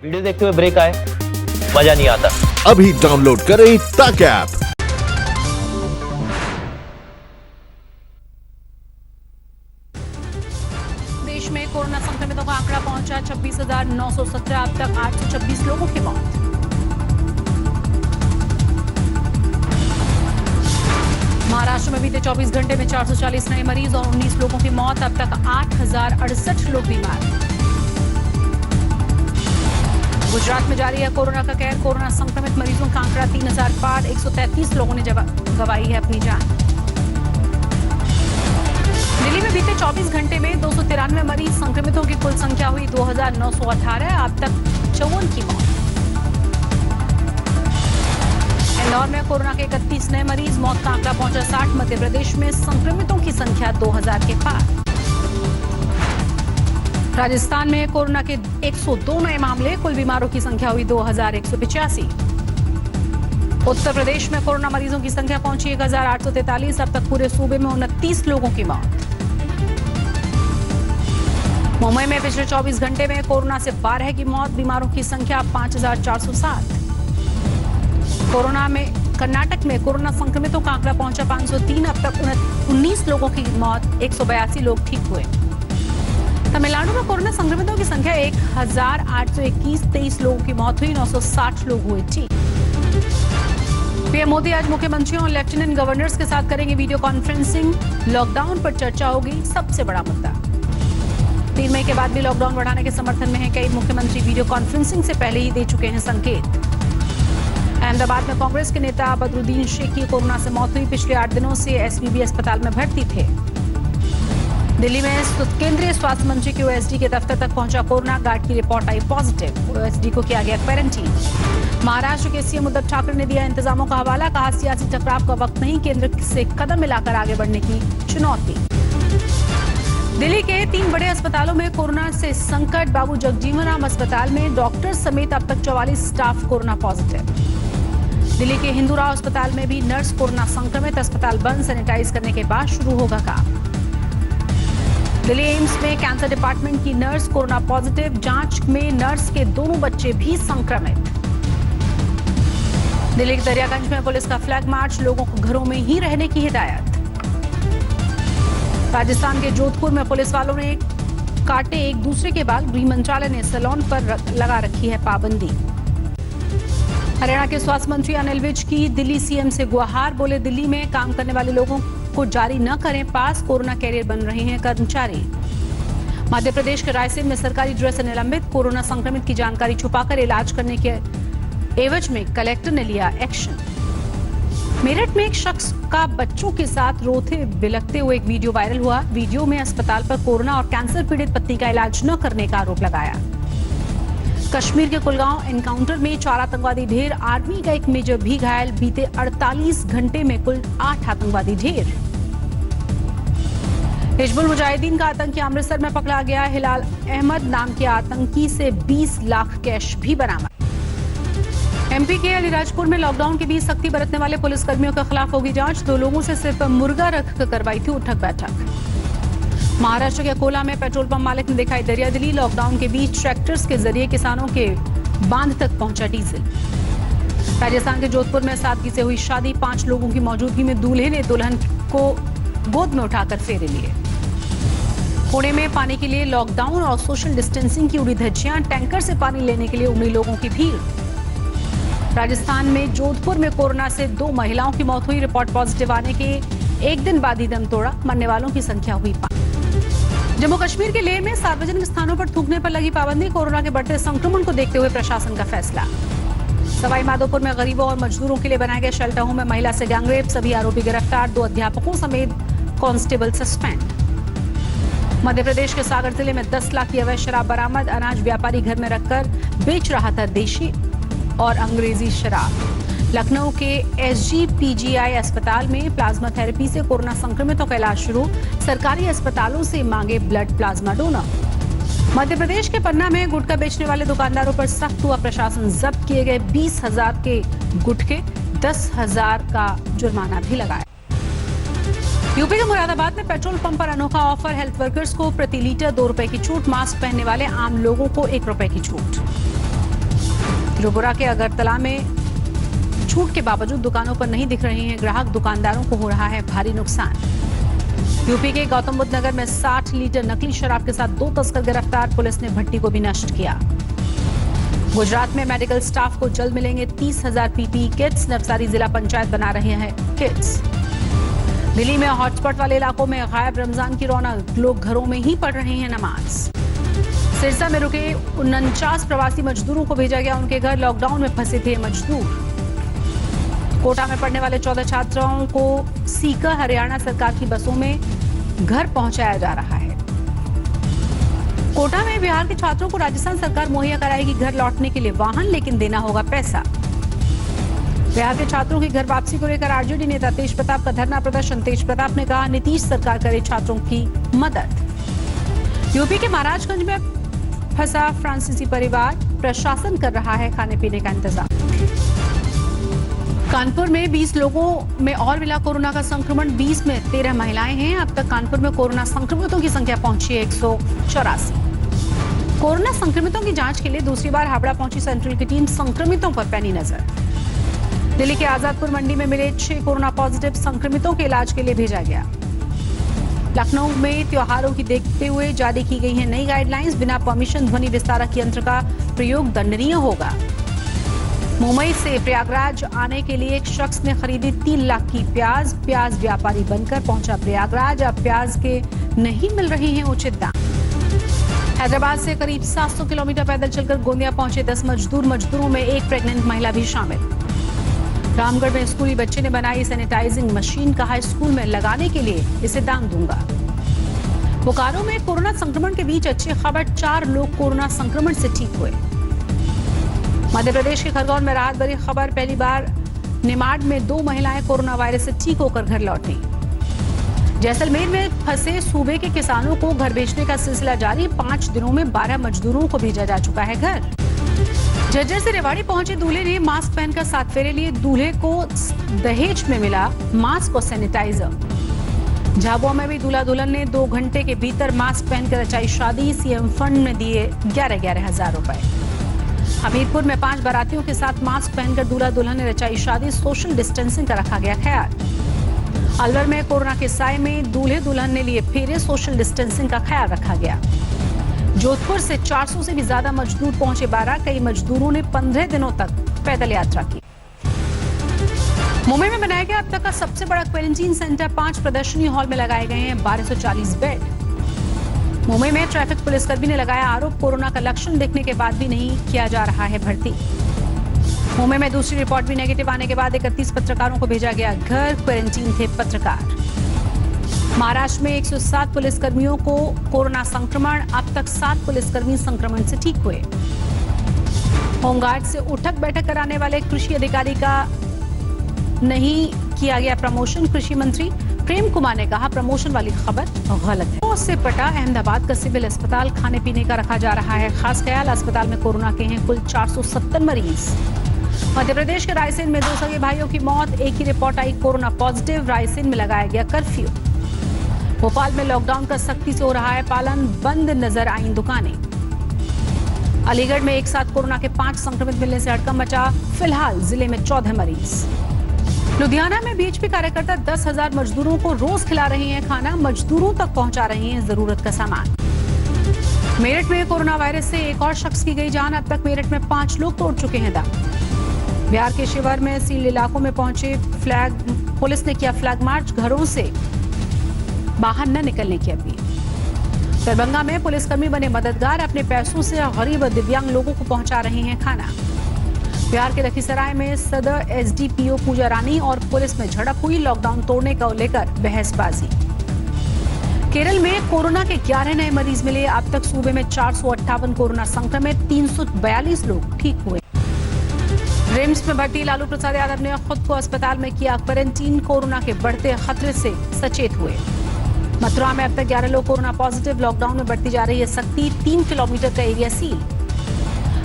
Video देखते हुए break आए, मजा नहीं आता। अभी डाउनलोड करें तक ऐप। देश में कोरोना संक्रमितों का आंकड़ा पहुंचा 26,917। अब तक 826 लोगों की मौत। महाराष्ट्र में बीते 24 घंटे में 440 नए मरीज और 19 लोगों की मौत। अब तक 8,068 लोग बीमार। गुजरात में जारी है कोरोना का कहर। कोरोना संक्रमित मरीजों का आंकड़ा 3,000 पार। 133 लोगों ने गंवाई है अपनी जान। दिल्ली में बीते 24 घंटे में 293 मरीज। संक्रमितों की कुल संख्या हुई 2,918। अब तक 54 की मौत। इंदौर में कोरोना के 31 नए मरीज। मौत का आंकड़ा पहुंचा 60। मध्य प्रदेश में संक्रमितों की संख्या 2,000 के पार। राजस्थान में कोरोना के 102 नए मामले। कुल बीमारों की संख्या हुई 2,185। उत्तर प्रदेश में कोरोना मरीजों की संख्या पहुंची 1,843। अब तक पूरे सूबे में 29 लोगों की मौत। मुंबई में पिछले 24 घंटे में कोरोना से 12 की मौत। बीमारों की संख्या 5,407। कोरोना में कर्नाटक में कोरोना संक्रमितों का आंकड़ा पहुंचा 503। अब तक 19 लोगों की मौत। 182 लोग ठीक हुए। तमिलनाडु में कोरोना संक्रमितों की संख्या 1,821। 23 लोगों की मौत हुई। 960 लोग हुए ठीक। पीएम मोदी आज मुख्यमंत्रियों और लेफ्टिनेंट गवर्नर्स के साथ करेंगे वीडियो कॉन्फ्रेंसिंग। लॉकडाउन पर चर्चा होगी सबसे बड़ा मुद्दा। 3 मई के बाद भी लॉकडाउन बढ़ाने के समर्थन में है। कई मुख्यमंत्री वीडियो कॉन्फ्रेंसिंग से पहले ही दे चुके हैं संकेत। अहमदाबाद में कांग्रेस के नेता बदरुद्दीन शेख की कोरोना से मौत हुई। पिछले 8 दिनों से एसवीबी अस्पताल में भर्ती थे। दिल्ली में केंद्रीय स्वास्थ्य मंत्री के ओएसडी के दफ्तर तक पहुंचा कोरोना। गार्ड की रिपोर्ट आई पॉजिटिव। ओएसडी को किया गया क्वारंटीन। महाराष्ट्र के सीएम उद्धव ठाकरे ने दिया इंतजामों का हवाला। कहा सियासी टकराव का वक्त नहीं, केंद्र से कदम मिलाकर आगे बढ़ने की चुनौती। दिल्ली के 3 बड़े अस्पतालों में कोरोना से संकट। बाबू जगजीवन राम अस्पताल में डॉक्टर समेत अब तक 44 स्टाफ कोरोना पॉजिटिव। दिल्ली के हिंदूराव अस्पताल में भी नर्स कोरोना संक्रमित। अस्पताल बंद। सैनिटाइज करने के बाद शुरू होगा काम। दिल्ली एम्स में कैंसर डिपार्टमेंट की नर्स कोरोना पॉजिटिव। जांच में नर्स के दोनों बच्चे भी संक्रमित। दिल्ली के दरियागंज में पुलिस का फ्लैग मार्च। लोगों को घरों में ही रहने की हिदायत। राजस्थान के जोधपुर में पुलिस वालों ने काटे एक दूसरे के बाल। गृह मंत्रालय ने सैलून पर लगा रखी है पाबंदी। हरियाणा के स्वास्थ्य मंत्री अनिल विज की दिल्ली सीएम से गुहार। बोले दिल्ली में काम करने वाले लोगों को जारी न करें पास। कोरोना कैरियर बन रहे हैं कर्मचारी। मध्य प्रदेश के रायसेन में सरकारी ड्रेस से निलंबित। कोरोना संक्रमित की जानकारी छुपाकर इलाज करने के एवज में कलेक्टर ने लिया एक्शन। मेरठ में एक शख्स का बच्चों के साथ रोते बिलखते हुए एक वीडियो वायरल हुआ। वीडियो में अस्पताल पर कोरोना और कैंसर पीड़ित पत्नी का इलाज न करने का आरोप लगाया। कश्मीर के कुलगांव एनकाउंटर में 4 आतंकवादी ढेर। आर्मी का एक मेजर भी घायल। बीते 48 घंटे में कुल 8 आतंकवादी ढेर। हिजबुल मुजाहिदीन का आतंकी अमृतसर में पकड़ा गया। हिलाल अहमद नाम के आतंकी से 20 लाख कैश भी बरामद। एमपी के अलीराजपुर में लॉकडाउन के बीच सख्ती बरतने वाले पुलिसकर्मियों के खिलाफ होगी जांच। 2 लोगों से सिर पर मुर्गा रखकर करवाई थी उठक बैठक। महाराष्ट्र के अकोला में पेट्रोल पंप मालिक ने दिखाई दरियादिली। लॉकडाउन के बीच ट्रैक्टर्स के जरिए किसानों के बांध तक पहुंचा डीजल। राजस्थान के जोधपुर में सादगी से हुई शादी। 5 लोगों की मौजूदगी में दूल्हे ने दुल्हन को गोद में उठाकर फेरे लिए। पुणे में पानी के लिए लॉकडाउन और सोशल डिस्टेंसिंग की उड़ी धज्जियां। टैंकर से पानी लेने के लिए उमड़ी लोगों की भीड़। राजस्थान में जोधपुर में कोरोना से 2 महिलाओं की मौत हुई। रिपोर्ट पॉजिटिव आने के 1 दिन बाद ही दम तोड़ा। मरने वालों की संख्या हुई 5। जम्मू कश्मीर के लेह में सार्वजनिक स्थानों पर थूकने पर लगी पाबंदी। कोरोना के बढ़ते संक्रमण को देखते हुए प्रशासन का फैसला। सवाई माधोपुर में गरीबों और मजदूरों के लिए बनाए गए शेल्टर होम में महिला से गैंगरेप। सभी आरोपी गिरफ्तार। 2 अध्यापकों समेत कांस्टेबल सस्पेंड। मध्य प्रदेश के सागर जिले में 10 लाख की अवैध शराब बरामद। अनाज व्यापारी घर में रखकर बेच रहा था देशी और अंग्रेजी शराब। लखनऊ के एसजीपीजीआई अस्पताल में प्लाज्मा थेरेपी से कोरोना संक्रमितों का इलाज शुरू। सरकारी अस्पतालों से मांगे blood plasma donor. Madhya Pradesh के पन्ना में गुटखा बेचने वाले दुकानदारों पर सख्त हुआ प्रशासन। जब्त किए गए 20,000 के गुटखे। 10,000 का जुर्माना भी लगाया। यूपी के मुरादाबाद में पेट्रोल पंप पर अनोखा ऑफर। हेल्थ वर्कर्स को प्रति लीटर 2 रुपए की छूट। मास्क पहनने वाले आम लोगों को 1 रुपए की छूट। त्रिपुरा के अगरतला में छूट के बावजूद दुकानों पर नहीं दिख रहे हैं ग्राहक, दुकानदारों को हो रहा है भारी नुकसान। यूपी के गौतम बुद्ध नगर में 60 लीटर नकली शराब के साथ 2 तस्कर गिरफ्तार, पुलिस ने भट्टी को भी नष्ट किया। गुजरात में मेडिकल स्टाफ को जल्द मिलेंगे 30,000 पीपीई किट्स, नवसारी जिला पंचायत बना रहे हैं किट्स। दिल्ली में हॉटस्पॉट वाले इलाकों में गायब रमजान की रौनक, लोग घरों में ही पढ़ रहे हैं नमाज। सिरसा में रुके 49 प्रवासी मजदूरों को भेजा गया उनके घर, लॉकडाउन में फंसे थे मजदूर। कोटा में पढ़ने वाले 14 छात्राओं को सीकर हरियाणा सरकार की बसों में घर पहुंचाया जा रहा है। कोटा में बिहार के छात्रों को राजस्थान सरकार मुहैया कराएगी घर लौटने के लिए वाहन, लेकिन देना होगा पैसा। बिहार के छात्रों की घर वापसी को लेकर आरजेडी नेता तेज प्रताप का धरना प्रदर्शन, तेज प्रताप ने कहा नीतीश सरकार करे छात्रों की मदद। यूपी के महाराजगंज में फंसा फ्रांसीसी परिवार, प्रशासन कर रहा है खाने पीने का इंतजाम। कानपुर में 20 लोगों में और मिला कोरोना का संक्रमण, 20 में 13 महिलाएं हैं। अब तक कानपुर में कोरोना संक्रमितों की संख्या पहुंची है 184। कोरोना संक्रमितों की जांच के लिए दूसरी बार हावड़ा पहुंची सेंट्रल की टीम, संक्रमितों पर पैनी नजर। दिल्ली के आजादपुर मंडी में मिले 6 कोरोना पॉजिटिव संक्रमितों के इलाज के लिए भेजा गया। लखनऊ में त्योहारों की देखते हुए जारी की गई है नई गाइडलाइंस, बिना परमिशन ध्वनि विस्तारक यंत्र का प्रयोग दंडनीय होगा। मुंबई से प्रयागराज आने के लिए एक शख्स ने खरीदी 3 लाख की प्याज, प्याज व्यापारी बनकर पहुंचा प्रयागराज, अब प्याज के नहीं मिल रहे हैं उचित दाम। हैदराबाद से करीब 700 किलोमीटर पैदल चलकर गोंदिया पहुंचे 10 मजदूर, मजदूरों में एक प्रेग्नेंट महिला भी शामिल। रामगढ़ में स्कूली बच्चे ने बनाई सैनिटाइजिंग मशीन, कहा स्कूल में लगाने के लिए इसे दान दूंगा। बोकारो में कोरोना संक्रमण के बीच अच्छी खबर, 4 लोग कोरोना संक्रमण से ठीक हुए। मध्य प्रदेश के खरगोन में राहत भरी खबर, पहली बार निमाड़ में 2 महिलाएं कोरोना वायरस से ठीक होकर घर लौटी। जैसलमेर में फंसे सूबे के किसानों को घर भेजने का सिलसिला जारी, 5 दिनों में 12 मजदूरों को भेजा जा चुका है घर। झज्जर से रेवाड़ी पहुंचे दूल्हे ने मास्क पहनकर 7 फेरे लिए, दूल्हे को दहेज में मिला मास्क और सैनिटाइजर। झाबुआ में भी दूल्हा दुल्हन ने 2 घंटे के भीतर मास्क पहनकर रचाई शादी, सीएम फंड में दिए 11,11 हजार रुपए। हमीरपुर में 5 बारातियों के साथ मास्क पहनकर दूल्हा दुल्हन ने रचाई शादी, सोशल डिस्टेंसिंग का रखा गया ख्याल। अलवर में कोरोना के साए में दूल्हे दुल्हन ने लिए फेरे, सोशल डिस्टेंसिंग का ख्याल रखा गया। जोधपुर से 400 से भी ज्यादा मजदूर पहुंचे 12, कई मजदूरों ने 15 दिनों तक पैदल यात्रा की। मुंबई में बनाया गया अब तक का सबसे बड़ा क्वारंटीन सेंटर, 5 प्रदर्शनी हॉल में लगाए गए हैं 1240 बेड। मुंबई में ट्रैफिक पुलिसकर्मी ने लगाया आरोप, कोरोना का लक्षण दिखने के बाद भी नहीं किया जा रहा है भर्ती। मुंबई में दूसरी रिपोर्ट भी नेगेटिव आने के बाद 31 पत्रकारों को भेजा गया घर, क्वारंटीन थे पत्रकार। महाराष्ट्र में 107 पुलिसकर्मियों को कोरोना संक्रमण, अब तक 7 पुलिसकर्मी संक्रमण से ठीक हुए। होमगार्ड से उठक बैठक कराने वाले कृषि अधिकारी का नहीं किया गया प्रमोशन, कृषि मंत्री प्रेम कुमार ने कहा प्रमोशन वाली खबर गलत है। उससे पटा अहमदाबाद का सिविल अस्पताल, खाने पीने का रखा जा रहा है खास ख्याल, अस्पताल में कोरोना के हैं कुल 470 मरीज। मध्य प्रदेश के रायसेन में 2 सगे भाइयों की मौत, एक ही रिपोर्ट आई कोरोना पॉजिटिव, रायसेन में लगाया गया कर्फ्यू। भोपाल में लॉकडाउन का सख्ती से हो रहा है पालन, बंद नजर आई दुकानें। अलीगढ़ में एक साथ कोरोना के 5 संक्रमित मिलने से हड़कंप मचा, फिलहाल जिले में 14 मरीज। लुधियाना में बीएचपी कार्यकर्ता 10,000 मजदूरों को रोज खिला रहे हैं खाना, मजदूरों तक पहुंचा रहे हैं जरूरत का सामान। मेरठ में कोरोना वायरस से एक और शख्स की गई जान, अब तक मेरठ में 5 लोग तोड़ चुके हैं दम। बिहार के शिवहर में सील इलाकों में पहुंचे पुलिस ने किया फ्लैग मार्च, घरों से बाहर न निकलने की अपील। दरभंगा में पुलिसकर्मी बने मददगार, अपने पैसों से गरीब और दिव्यांग लोगों को पहुंचा रहे हैं खाना। बिहार के लखीसराय में सदर एसडीपीओ पूजा रानी और पुलिस में झड़प हुई, लॉकडाउन तोड़ने को लेकर बहसबाजी। केरल में कोरोना के 11 नए मरीज मिले, अब तक सूबे में 458 कोरोना संक्रमित, 342 लोग ठीक हुए। रिम्स में भर्ती लालू प्रसाद यादव ने खुद को अस्पताल में किया क्वारंटीन, कोरोना के बढ़ते खतरे से सचेत हुए। मथुरा में अब तक 11 लोग कोरोना पॉजिटिव, लॉकडाउन में बढ़ती जा रही है सख्ती, 3 किलोमीटर का एरिया सील।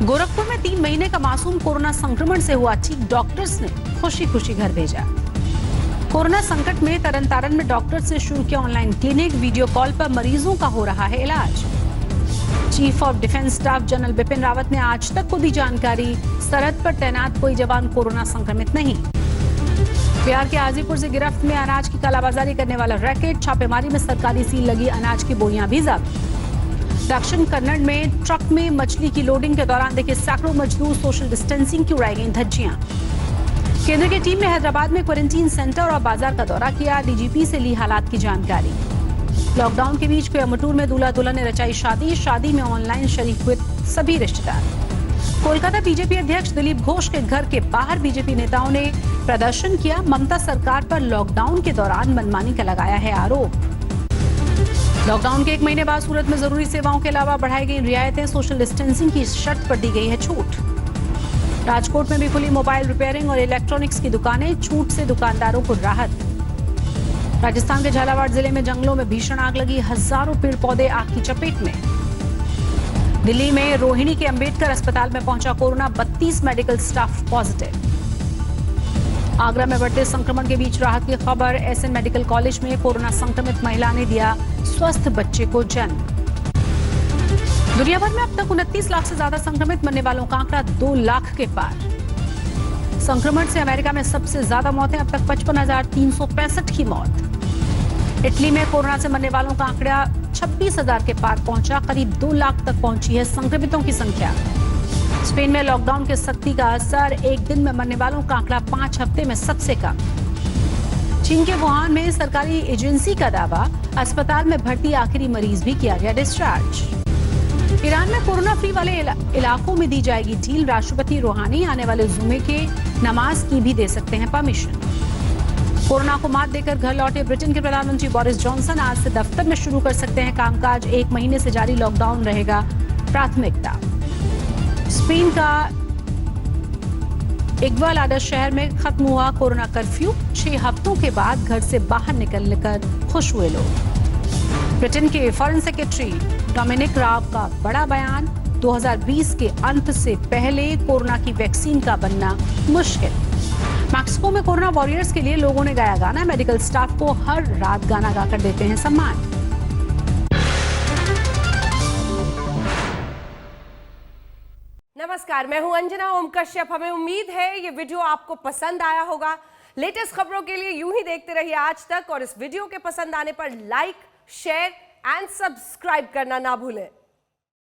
गोरखपुर में 3 महीने का मासूम कोरोना संक्रमण से हुआ ठीक, डॉक्टर्स ने खुशी खुशी घर भेजा। कोरोना संकट में तरनतारन में डॉक्टर से शुरू किया ऑनलाइन क्लिनिक, वीडियो कॉल पर मरीजों का हो रहा है इलाज। Chief of defence staff general Bipin Rawat ने आज तक को दी जानकारी, सरहद पर तैनात कोई जवान कोरोना संक्रमित नहीं। बिहार के हाजीपुर से गिरफ्त में अनाज की कालाबाजारी करने वाला रैकेट, छापेमारी में सरकारी सील लगी अनाज की बोरियां भी जब्त। दक्षिण कन्नड़ में ट्रक में मछली की लोडिंग के दौरान देखिए सैकड़ों मजदूर सोशल डिस्टेंसिंग की उड़ाई गई धज्जियां। केंद्र की टीम ने हैदराबाद में क्वारंटीन सेंटर और बाजार का दौरा किया, डीजीपी से ली हालात की जानकारी। लॉकडाउन के बीच कोयम्बटूर में दूल्हा दुल्हन ने रचाई शादी, शादी में ऑनलाइन शरीक हुए सभी रिश्तेदार। कोलकाता बीजेपी अध्यक्ष दिलीप घोष के घर के बाहर बीजेपी नेताओं ने प्रदर्शन किया, ममता सरकार पर लॉकडाउन के दौरान मनमानी का लगाया है आरोप। लॉकडाउन के 1 महीने बाद सूरत में जरूरी सेवाओं के अलावा बढ़ाई गई रियायतें, सोशल डिस्टेंसिंग की शर्त पर दी गई है छूट। राजकोट में भी खुली मोबाइल रिपेयरिंग और इलेक्ट्रॉनिक्स की दुकानें, छूट से दुकानदारों को राहत। राजस्थान के झालावाड़ जिले में जंगलों में भीषण आग लगी, हजारों पेड़ पौधे आग की चपेट में। दिल्ली में रोहिणी के अंबेडकर अस्पताल में पहुंचा corona, 32 medical staff positive. Agra में बढ़ते संक्रमण के बीच राहत की खबर, एसएन मेडिकल कॉलेज में कोरोना संक्रमित महिला ने दिया स्वस्थ बच्चे को जन्म। दुनिया भर में अब तक 29 लाख से ज्यादा संक्रमित मरने वालों का आंकड़ा 2 लाख के पार। संक्रमण से अमेरिका में सबसे ज्यादा मौतें, अब तक 55,365 की मौत। इटली में कोरोना से मरने वालों का आंकड़ा 26,000 के पार पहुंचा, करीब 2 लाख तक पहुंची है संक्रमितों की संख्या। स्पेन में लॉकडाउन के सख्ती का असर, एक दिन में मरने वालों का आंकड़ा 5 हफ्ते में सबसे कम। चीन के वुहान में सरकारी एजेंसी का दावा, अस्पताल में भर्ती आखिरी मरीज भी किया गया डिस्चार्ज। ईरान में कोरोना फ्री वाले इलाकों में दी जाएगी ढील, राष्ट्रपति रूहानी आने वाले जुमे के नमाज की भी दे सकते हैं परमिशन। कोरोना को मात देकर घर लौटे ब्रिटेन के प्रधानमंत्री बोरिस जॉनसन आज से दफ्तर में शुरू कर सकते हैं कामकाज, 1 महीने से जारी लॉकडाउन रहेगा प्राथमिकता। स्पेन का इग्वालाडा शहर में खत्म हुआ कोरोना कर्फ्यू, 6 हफ्तों के बाद घर से बाहर निकलने कर खुश हुए लोग। ब्रिटेन के फॉरेन सेक्रेटरी डोमिनिक राब का बड़ा बयान, 2020 के अंत से पहले कोरोना की वैक्सीन का बनना मुश्किल। मैक्सिको में कोरोना वॉरियर्स के लिए लोगों ने गाया गाना, मेडिकल स्टाफ को हर रात गाना गाकर देते हैं सम्मान। नमस्कार, मैं हूं अंजना ओम कश्यप। हमें उम्मीद है ये वीडियो आपको पसंद आया होगा। लेटेस्ट खबरों के लिए यूं ही देखते रहिए आज तक, और इस वीडियो के पसंद आने पर लाइक, शेयर एंड सब्सक्राइब करना ना भूलें।